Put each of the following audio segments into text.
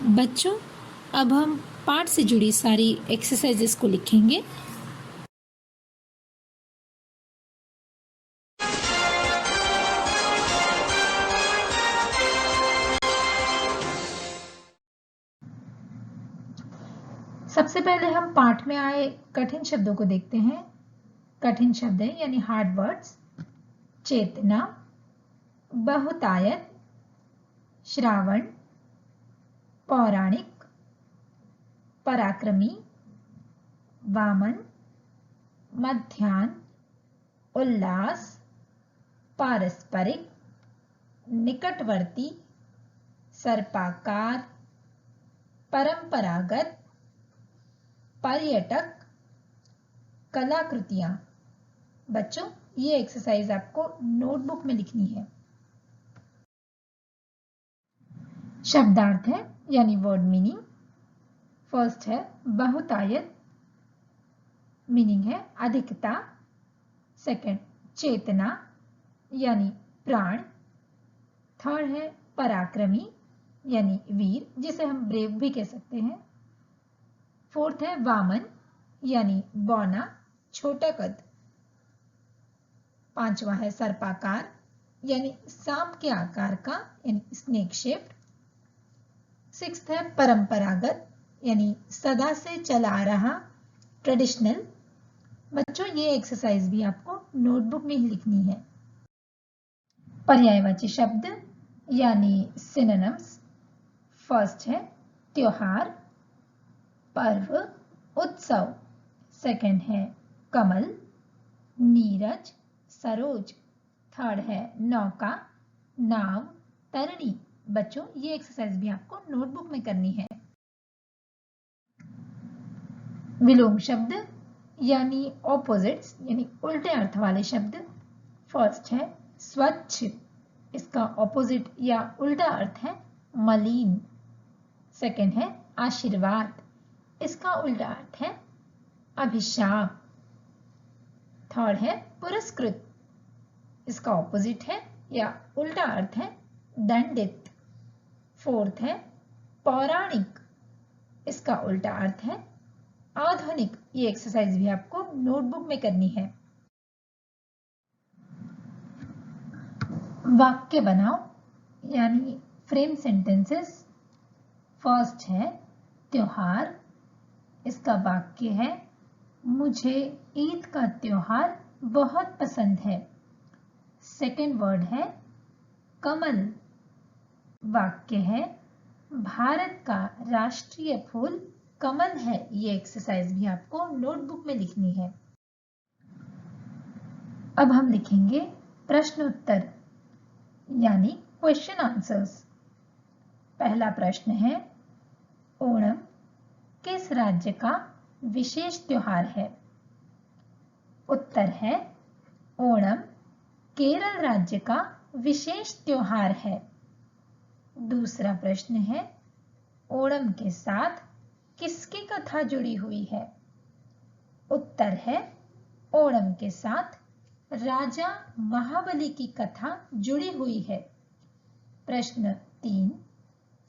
बच्चों, अब हम पाठ से जुड़ी सारी एक्सरसाइजेस को लिखेंगे। सबसे पहले हम पाठ में आए कठिन शब्दों को देखते हैं। कठिन शब्द है यानी हार्ड वर्ड्स। चेतना, बहुतायत, श्रावण, पौराणिक, पराक्रमी, वामन, मध्याह्न, उल्लास, पारस्परिक, निकटवर्ती, सर्पाकार, परंपरागत, पर्यटक, कलाकृतियां। बच्चों, ये एक्सरसाइज आपको नोटबुक में लिखनी है। शब्दार्थ है यानी वर्ड मीनिंग। फर्स्ट है बहुतायत, मीनिंग है अधिकता। सेकंड चेतना यानी प्राण। थर्ड है पराक्रमी यानी वीर, जिसे हम ब्रेव भी कह सकते हैं। फोर्थ है वामन यानी बौना, छोटा कद। पांचवा है सर्पाकार यानी सांप के आकार का, यानी स्नेक शेप्ड। सिक्स्थ है परंपरागत यानी सदा से चला आ रहा, ट्रेडिशनल। बच्चों, ये एक्सरसाइज भी आपको नोटबुक में ही लिखनी है। पर्यायवाची शब्द यानी सिनोनिम्स। फर्स्ट है त्योहार, पर्व, उत्सव। सेकंड है कमल, नीरज, सरोज। थर्ड है नौका, नाव, तरणी। बच्चों, ये एक्सरसाइज भी आपको नोटबुक में करनी है। विलोम शब्द यानी ऑपोजिट्स, यानी उल्टे अर्थ वाले शब्द। फर्स्ट है स्वच्छ, इसका ऑपोजिट या उल्टा अर्थ है मलिन। सेकंड है आशीर्वाद, इसका उल्टा अर्थ है अभिशाप। थर्ड है पुरस्कृत, इसका ऑपोजिट है या उल्टा अर्थ है दंडित। फोर्थ है पौराणिक, इसका उल्टा अर्थ है आधुनिक। ये एक्सरसाइज भी आपको नोटबुक में करनी है। वाक्य बनाओ यानी फ्रेम सेंटेंसेस। फर्स्ट है त्योहार, इसका वाक्य है मुझे ईद का त्योहार बहुत पसंद है। सेकंड वर्ड है कमल, वाक्य है भारत का राष्ट्रीय फूल कमल है। ये एक्सरसाइज भी आपको नोटबुक में लिखनी है। अब हम लिखेंगे प्रश्न उत्तर यानी क्वेश्चन आंसर्स। पहला प्रश्न है ओणम किस राज्य का विशेष त्योहार है? उत्तर है ओणम केरल राज्य का विशेष त्योहार है। दूसरा प्रश्न है ओणम के साथ किसकी कथा जुड़ी हुई है? उत्तर है ओणम के साथ राजा महाबली की कथा जुड़ी हुई है। प्रश्न 3,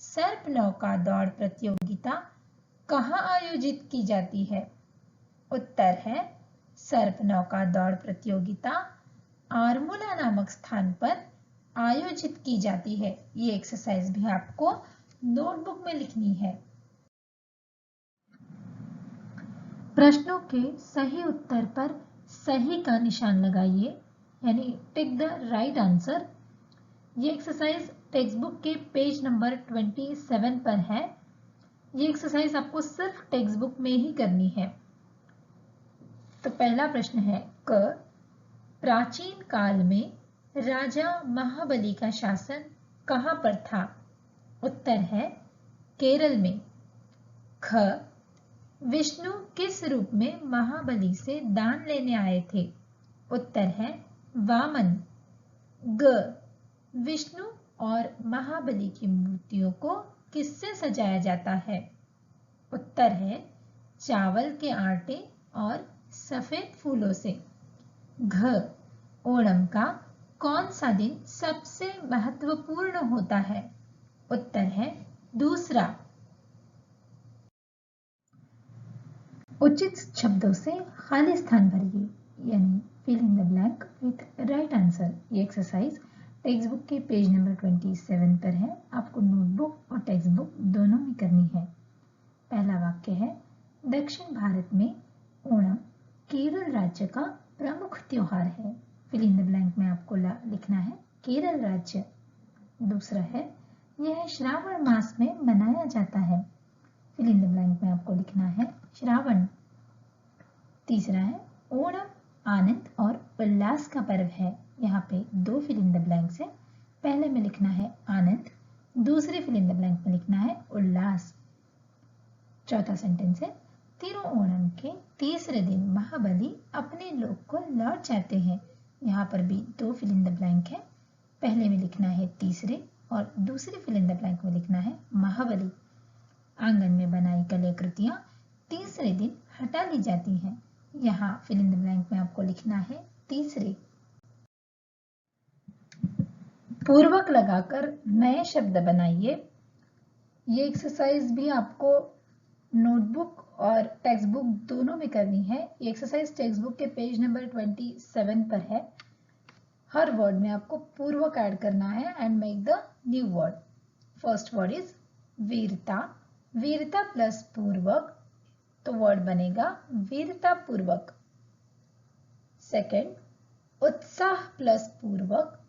सर्प नौका दौड़ प्रतियोगिता कहाँ आयोजित की जाती है? उत्तर है सर्प नौका दौड़ प्रतियोगिता आरमूला नामक स्थान पर आयोजित की जाती है। ये एक्सरसाइज भी आपको नोटबुक में लिखनी है। प्रश्नों के सही उत्तर पर सही का निशान लगाइए, यानी टिक द राइट आंसर। ये एक्सरसाइज टेक्स्ट बुक के पेज नंबर 27 पर है। ये एक्सरसाइज आपको सिर्फ टेक्स्ट बुक में ही करनी है। तो पहला प्रश्न है क, प्राचीन काल में राजा महाबली का शासन कहां पर था? उत्तर है केरल में। ख, विष्णु किस रूप में महाबली से दान लेने आए थे? उत्तर है वामन। ग, विष्णु और महाबली की मूर्तियों को किससे सजाया जाता है? उत्तर है चावल के आटे और सफेद फूलों से। घ, ओणम का कौन सा दिन सबसे महत्वपूर्ण होता है? उत्तर है दूसरा। उचित शब्दों से खाली स्थान भरिए, यानी fill in the blank with right answer. ये एक्सरसाइज टेक्स्ट बुक के पेज नंबर 27 पर है। आपको नोटबुक और टेक्स्ट बुक दोनों में करनी है। पहला वाक्य है, दक्षिण भारत में ओणम केरल राज्य का प्रमुख त्योहार है। फिल इन द ब्लैंक में आपको लिखना है केरल राज्य। दूसरा है, यह श्रावण मास में मनाया जाता है। फिल इन द ब्लैंक में आपको लिखना है श्रावण। तीसरा है, ओणम आनंद और उल्लास का पर्व है। यहाँ पे दो फिल इन द ब्लैंक्स है। पहले में लिखना है आनंद, दूसरे फिल इन द ब्लैंक में लिखना है उल्लास। चौथा सेंटेंस है, तिरुओणम के तीसरे दिन महाबली अपने लोक को लौट जाते हैं। यहाँ पर भी दो फिल इन द ब्लैंक है। पहले में लिखना है तीसरे और दूसरे फिल इन द ब्लैंक में लिखना है महाबली। आंगन में बनाई कलाकृतियां तीसरे दिन हटा ली जाती हैं। यहाँ फिल इन द ब्लैंक में आपको लिखना है तीसरे। पूर्वक लगाकर नए शब्द बनाइए। ये एक्सरसाइज भी आपको नोटबुक और टेक्स्ट बुक दोनों में करनी है। ये एक्सरसाइज टेक्स्ट बुक के पेज नंबर 27 पर है। हर वर्ड में आपको पूर्वक ऐड करना है and make the new word. First word is वीरता। वीरता प्लस पूर्वक तो वर्ड बनेगा वीरता पूर्वक। सेकंड, उत्साह प्लस पूर्वक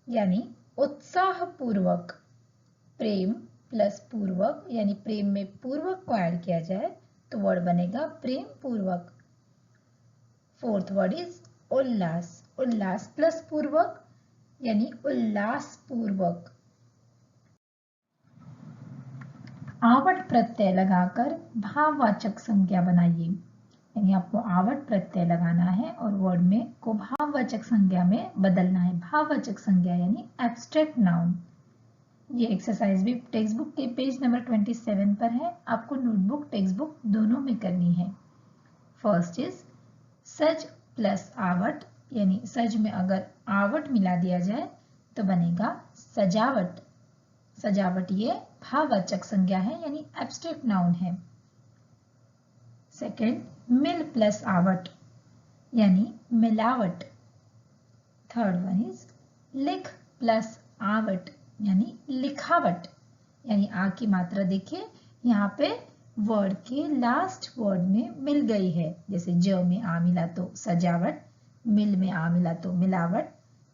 यानी उत्साह पूर्वक। प्रेम प्लस पूर्वक यानी प्रेम में पूर्वक को ऐड किया जाए तो वर्ड बनेगा प्रेम पूर्वक। Fourth word is Ullas. Ullas plus पूर्वक यानी उल्लास पूर्वक। आवट प्रत्यय लगाकर भाववाचक संज्ञा बनाइए। यानी आपको आवट प्रत्यय लगाना है और वर्ड में को भाववाचक संज्ञा में बदलना है। भाववाचक संज्ञा यानी एब्स्ट्रैक्ट नाउन। ये एक्सरसाइज भी टेक्स्ट बुक के पेज नंबर 27 पर है। आपको नोटबुक टेक्स्ट बुक दोनों में करनी है। फर्स्ट इज सज प्लस आवट, यानी सज में अगर आवट मिला दिया जाए तो बनेगा सजावट। सजावट ये भाववाचक संज्ञा है यानी एब्स्ट्रैक्ट नाउन है। सेकंड, मिल प्लस आवट यानी मिलावट। थर्ड वन इज लिख प्लस आवट यानी लिखावट। यानी आ की मात्रा देखिए यहाँ पे वर्ड के लास्ट वर्ड में मिल गई है। जैसे ज में आ मिला तो सजावट, मिल में आ मिला तो मिलावट,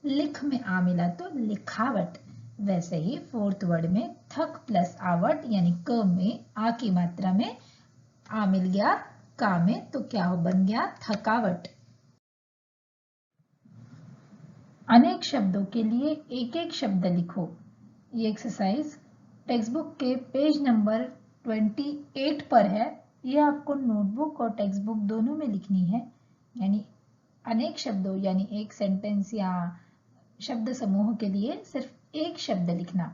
लिख में आ मिला तो लिखावट। वैसे ही फोर्थ वर्ड में थक प्लस आवट यानी क में आ की मात्रा में आ मिल गया का में तो क्या हो बन गया थकावट। अनेक शब्दों के लिए एक एक शब्द लिखो। ये एक्सरसाइज टेक्स्ट बुक के पेज नंबर 28 पर है। ये आपको नोटबुक और टेक्स्ट बुक दोनों में लिखनी है। यानी अनेक शब्दों यानी एक सेंटेंस या शब्द समूह के लिए सिर्फ एक शब्द लिखना।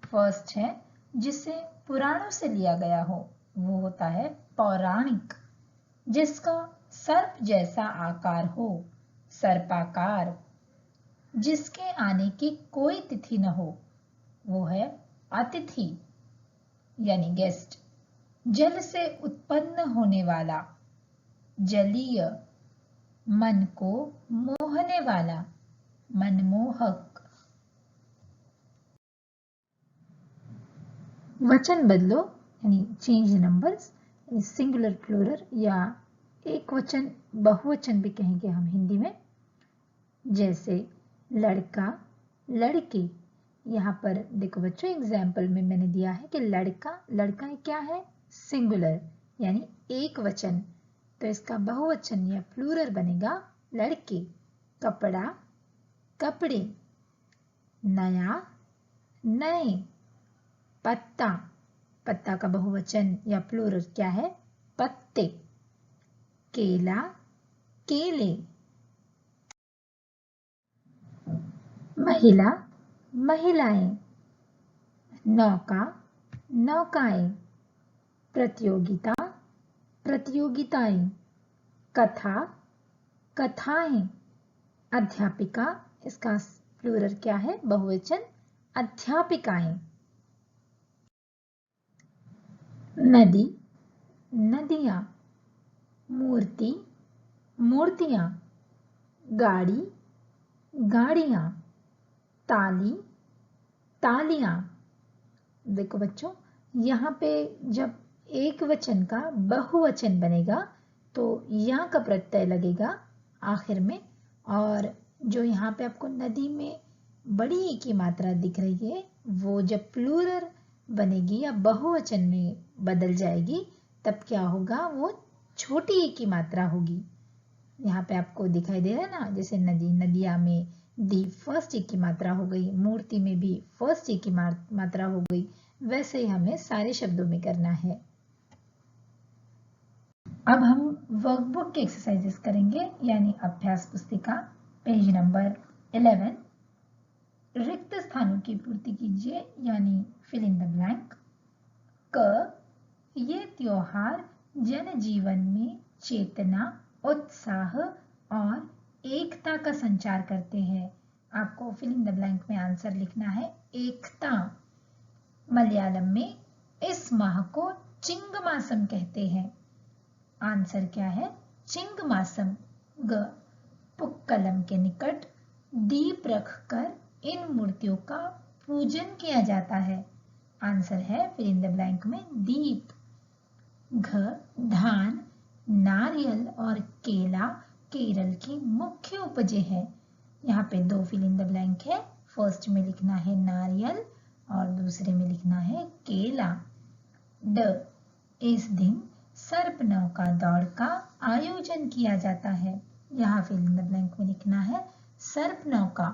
फर्स्ट है जिसे पुराणों से लिया गया हो, वो होता है पौराणिक। जिसका सर्प जैसा आकार हो, सर्पाकार। जिसके आने की कोई तिथि न हो, वो है अतिथि यानी गेस्ट। जल से उत्पन्न होने वाला, जलीय। मन को मोहने वाला, मनमोहक। वचन बदलो यानी चेंज नंबर्स, सिंगुलर प्लूरल या एक वचन बहुवचन भी कहेंगे हम हिंदी में। जैसे लड़का, लड़की। यहाँ पर देखो बच्चों एग्जाम्पल में मैंने दिया है कि लड़का, लड़का क्या है सिंगुलर यानी एक वचन, तो इसका बहुवचन या प्लूरल बनेगा लड़के। कपड़ा, कपड़े। नया, नए। पत्ता, पत्ता का बहुवचन या प्लूरल क्या है पत्ते। केला, केले। महिला, महिलाएं। नौका, नौकाएं। प्रतियोगिता, प्रतियोगिताएं। कथा, कथाएं। अध्यापिका, इसका प्लूरल क्या है बहुवचन अध्यापिकाएं। नदी, नदियां। मूर्ति, मूर्तियां, गाड़ी, गाड़ियां, ताली, तालियां। देखो बच्चों, यहाँ पे जब एक वचन का बहुवचन बनेगा तो या का प्रत्यय लगेगा आखिर में, और जो यहाँ पे आपको नदी में बड़ी ई की मात्रा दिख रही है वो जब प्लूरल बनेगी या बहुवचन में बदल जाएगी तब क्या होगा, वो छोटी ई की मात्रा होगी। यहाँ पे आपको दिखाई दे रहा है ना, जैसे नदी, नदिया में दी फर्स्ट ई की मात्रा हो गई, मूर्ति में भी फर्स्ट ई की मात्रा हो गई, वैसे ही हमें सारे शब्दों में करना है। अब हम वर्कबुक के एक्सरसाइजेस करेंगे, यानी अभ्यास पुस्तिका पेज नंबर 11। रिक्त स्थानों की पूर्ति कीजिए, यानी फिल इन द ब्लैंक। क, ये त्योहार जनजीवन में चेतना, उत्साह और एकता का संचार करते हैं। आपको फिल इन द ब्लैंक में आंसर लिखना है एकता। मलयालम में इस माह को चिंगमासम कहते हैं। आंसर क्या है, चिंगमासम। ग, पुक्कलम के निकट दीप रखकर इन मूर्तियों का पूजन किया जाता है। आंसर है फिल इन द ब्लैंक में दीप। घ, धान, नारियल और केला केरल की मुख्य उपजें हैं। यहाँ पे दो फिल इन द ब्लैंक है, फर्स्ट में लिखना है नारियल और दूसरे में लिखना है केला। ड, इस दिन सर्प नौका दौड़ का आयोजन किया जाता है। यहाँ फिल इन द ब्लैंक में लिखना है सर्प नौका।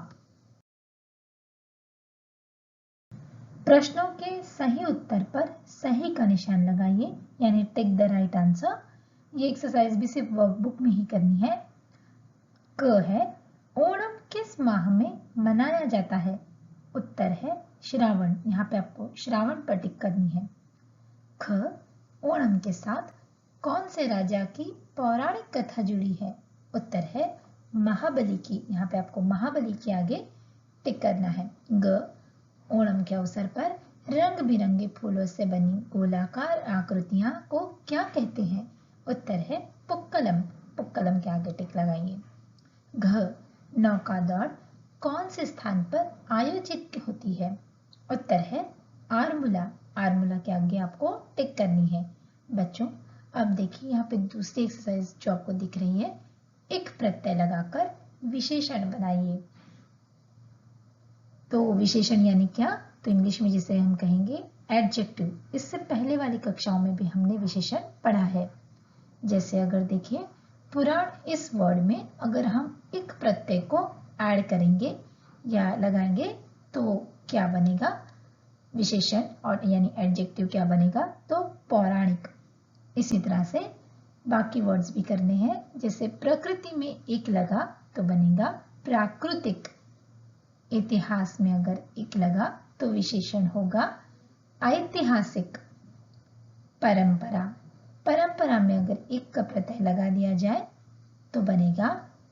प्रश्नों के सही उत्तर पर सही का निशान लगाइए, यानी टिक द राइट आंसर। ये एक्सरसाइज भी सिर्फ वर्कबुक में ही करनी है। क है, ओणम किस माह में मनाया जाता है? उत्तर है श्रावण। यहाँ पे आपको श्रावण पर टिक करनी है। ख, ओणम के साथ कौन से राजा की पौराणिक कथा जुड़ी है? उत्तर है महाबली की। यहाँ पे आपको महाबली के आगे टिक करना है। ग, ओणम के अवसर पर रंग बिरंगे फूलों से बनी गोलाकार आकृतियां को क्या कहते हैं? उत्तर है पुक्कलम। पुक्कलम के आगे टिक लगाइए। घ, नौका दौड़ कौन से स्थान पर आयोजित होती है? उत्तर है आरमूला। आरमूला के आगे आपको टिक करनी है। बच्चों, अब देखिए यहाँ पे दूसरी एक्सरसाइज जो आपको दिख रही है, एक प्रत्यय लगाकर विशेषण बनाइए। तो विशेषण यानी क्या? तो इंग्लिश में जिसे हम कहेंगे एडजेक्टिव। इससे पहले वाली कक्षाओं में भी हमने विशेषण पढ़ा है। जैसे अगर देखिए, पुराण, इस वर्ड में अगर हम एक प्रत्यय को ऐड करेंगे या लगाएंगे तो क्या बनेगा? विशेषण, और यानी एडजेक्टिव क्या बनेगा? तो पौराणिक। इसी तरह से बाकी वर्ड्स भी करने हैं। जैसे प्रकृति में एक लगा तो बनेगा प्राकृतिक। इतिहास में अगर एक लगा तो विशेषण होगा ऐतिहासिक। परंपरा, परंपरा में अगर एक का प्रत्यय लगा दिया जाए तो बनेगा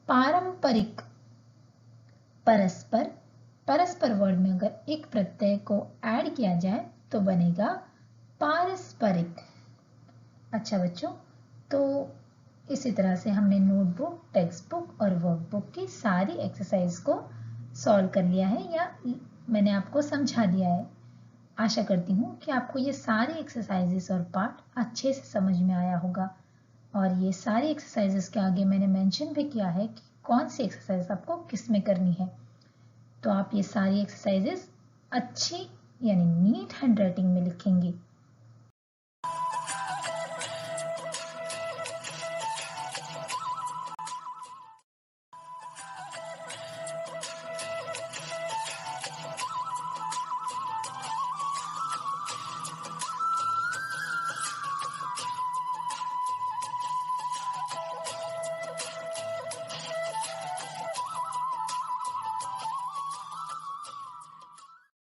पारंपरिक। परस्पर, परस्पर वर्ड में अगर एक प्रत्यय को ऐड किया जाए तो बनेगा पारस्परिक। अच्छा बच्चों, तो इसी तरह से हमने नोटबुक, टेक्स्ट बुक और वर्कबुक की सारी एक्सरसाइज को सॉल्व कर लिया है, या मैंने आपको समझा दिया है। आशा करती हूँ कि आपको ये सारी एक्सरसाइजेस और पार्ट अच्छे से समझ में आया होगा। और ये सारी एक्सरसाइजेस के आगे मैंने मेंशन भी किया है कि कौन सी एक्सरसाइज आपको किस में करनी है। तो आप ये सारी एक्सरसाइजेस अच्छी यानी नीट हैंडराइटिंग में लिखेंगे।